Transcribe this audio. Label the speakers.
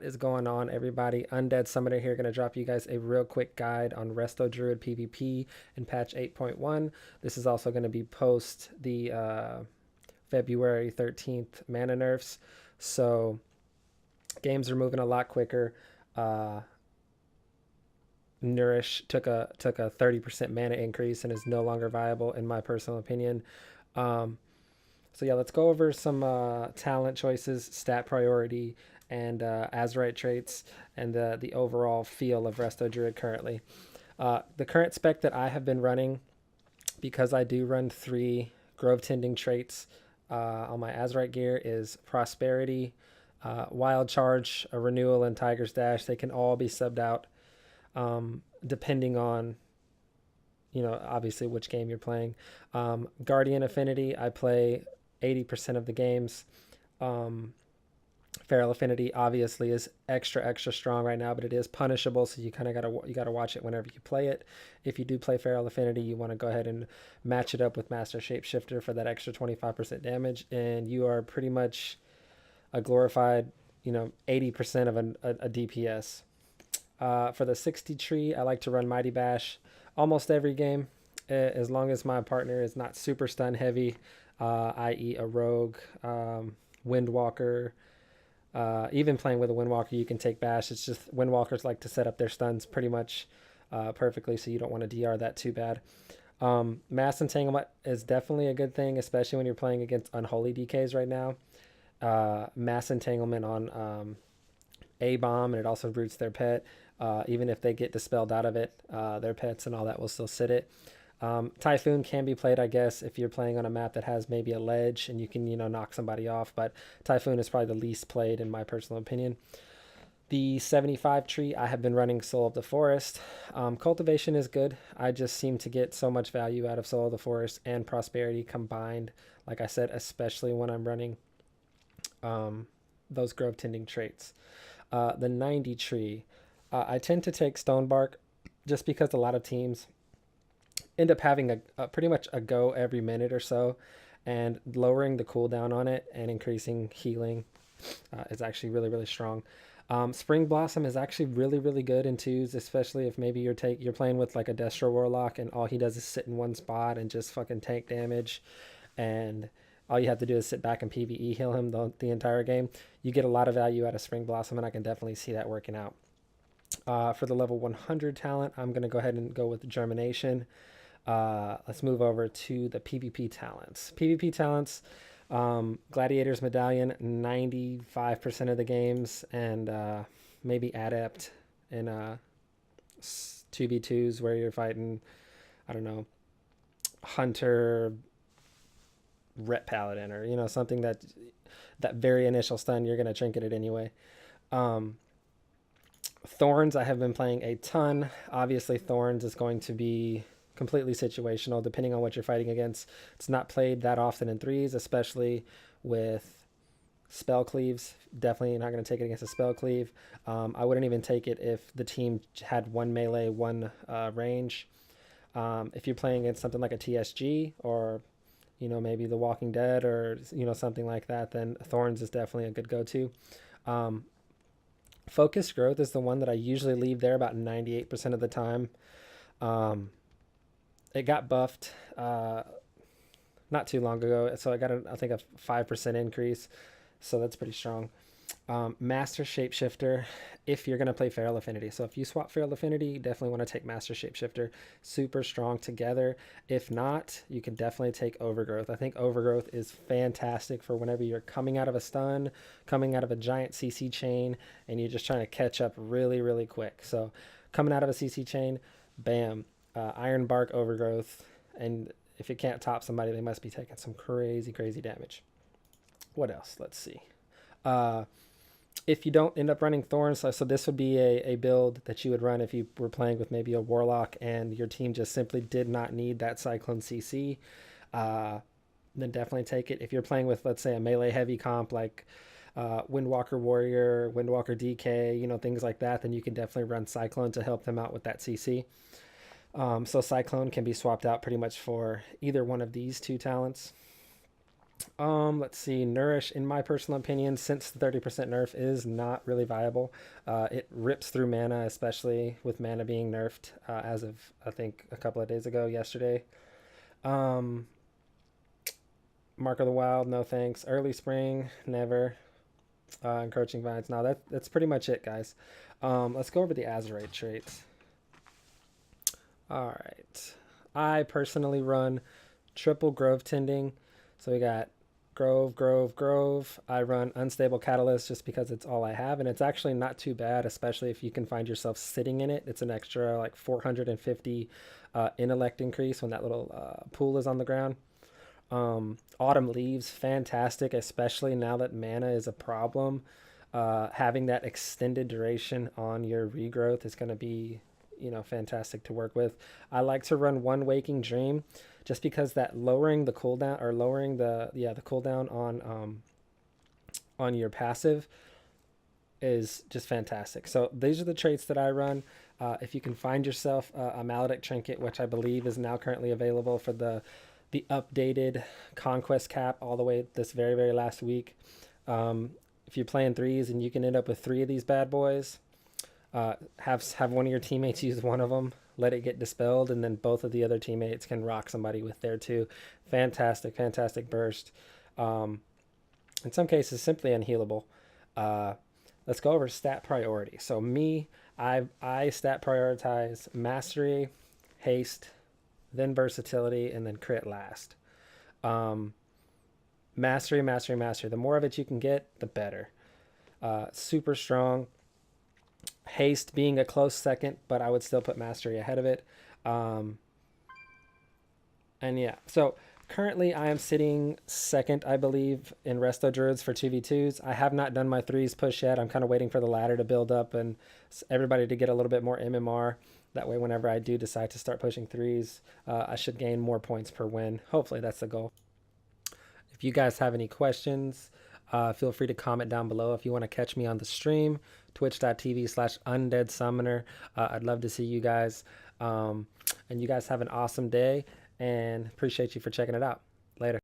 Speaker 1: is going on, everybody? Undead Summoner here, going to drop you guys a real quick guide on Resto Druid PvP in patch 8.1. This is also going to be post the February 13th mana nerfs. So games are moving a lot quicker. Nourish took a 30% mana increase and is no longer viable in my personal opinion. So yeah, let's go over some talent choices, stat priority, and Azerite traits, and the overall feel of Resto Druid currently. The current spec that I have been running, because I do run 3 Grove Tending traits on my Azerite gear, is Prosperity, Wild Charge, a Renewal, and Tiger's Dash. They can all be subbed out depending on, obviously which game you're playing. Guardian Affinity, I play 80% of the games. Feral Affinity obviously is extra strong right now, but it is punishable, so you kind of gotta watch it whenever you play it. If you do play Feral Affinity, you want to go ahead and match it up with Master Shapeshifter for that extra 25% damage, and you are pretty much a glorified 80% of a DPS. For the 60 tree, I like to run Mighty Bash almost every game, as long as my partner is not super stun heavy, i.e. a rogue, Windwalker. Even playing with a Windwalker, you can take Bash. It's just Windwalkers like to set up their stuns pretty much perfectly, so you don't want to DR that too bad. Mass Entanglement is definitely a good thing, especially when you're playing against Unholy DKs right now. Mass Entanglement on A-Bomb, and it also roots their pet. Even if they get dispelled out of it, their pets and all that will still sit it. Typhoon can be played, I guess, if you're playing on a map that has maybe a ledge and you can, knock somebody off, but Typhoon is probably the least played in my personal opinion. The 75 tree, I have been running Soul of the Forest. Cultivation is good. I just seem to get so much value out of Soul of the Forest and Prosperity combined, like I said, especially when I'm running those Grove Tending traits. The 90 tree, I tend to take Stonebark just because a lot of teams end up having a pretty much a go every minute or so, and lowering the cooldown on it and increasing healing is actually really strong. Spring Blossom is actually really good in twos, especially if maybe you're playing with like a Destro Warlock and all he does is sit in one spot and just fucking tank damage, and all you have to do is sit back and PvE heal him the entire game. You get a lot of value out of Spring Blossom, and I can definitely see that working out. For the level 100 talent, I'm going to go ahead and go with Germination. Let's move over to the PvP talents. PvP talents, Gladiator's Medallion, 95% of the games, and maybe Adept in 2v2s where you're fighting, I don't know, Hunter, Ret Paladin, or something that very initial stun, you're going to trinket it anyway. Thorns, I have been playing a ton. Obviously, Thorns is going to be completely situational depending on what you're fighting against. It's not played that often in threes, especially with spell cleaves. Definitely not going to take it against a spell cleave. I wouldn't even take it if the team had one melee, one range. If you're playing against something like a TSG or maybe The Walking Dead or something like that, then Thorns is definitely a good go-to. Focused Growth is the one that I usually leave there about 98% of the time. It got buffed not too long ago, so I got I think a 5% increase, so that's pretty strong. Master Shapeshifter, if you're going to play Feral Affinity. So if you swap Feral Affinity, you definitely want to take Master Shapeshifter. Super strong together. If not, you can definitely take Overgrowth. I think Overgrowth is fantastic for whenever you're coming out of a stun, coming out of a giant CC chain, and you're just trying to catch up really quick. So coming out of a CC chain, bam, Iron Bark Overgrowth, and if it can't top somebody, they must be taking some crazy damage. What else? Let's see. If you don't end up running Thorns, so this would be a build that you would run if you were playing with maybe a Warlock and your team just simply did not need that Cyclone CC, then definitely take it. If you're playing with, let's say, a melee heavy comp like Windwalker Warrior, Windwalker DK, things like that, then you can definitely run Cyclone to help them out with that CC. So Cyclone can be swapped out pretty much for either one of these two talents. Let's see. Nourish, in my personal opinion, since the 30% nerf is not really viable, it rips through mana, especially with mana being nerfed as of, I think, a couple of days ago, yesterday. Um, Mark of the Wild, no thanks. Early Spring, never. Encroaching Vines, now that's pretty much it, guys. Let's go over the Azerite traits. All right. I personally run triple Grove Tending. So we got Grove, Grove, Grove. I run Unstable Catalyst just because it's all I have, and it's actually not too bad, especially if you can find yourself sitting in it. It's an extra like 450 intellect increase when that little pool is on the ground. Autumn Leaves, fantastic, especially now that mana is a problem. Having that extended duration on your regrowth is going to be, fantastic to work with. I like to run one Waking Dream, just because that lowering the cooldown, or lowering the cooldown on your passive is just fantastic. So these are the traits that I run. If you can find yourself a Maledict Trinket, which I believe is now currently available for the updated conquest cap all the way this very, very last week. If you're playing threes and you can end up with 3 of these bad boys, have one of your teammates use one of them, let it get dispelled, and then both of the other teammates can rock somebody with their 2. Fantastic, fantastic burst. In some cases, simply unhealable. Let's go over stat priority. So me, I stat prioritize mastery, haste, then versatility, and then crit last. Mastery, mastery, mastery. The more of it you can get, the better. Super strong. Haste being a close second, but I would still put mastery ahead of it. And yeah, so currently I am sitting second, I believe, in Resto Druids for 2v2s. I have not done my 3s push yet. I'm kind of waiting for the ladder to build up and everybody to get a little bit more MMR. That way, whenever I do decide to start pushing 3s, I should gain more points per win. Hopefully, that's the goal. If you guys have any questions, feel free to comment down below. If you want to catch me on the stream, twitch.tv/undeadsummoner. I'd love to see you guys. And you guys have an awesome day, and appreciate you for checking it out. Later.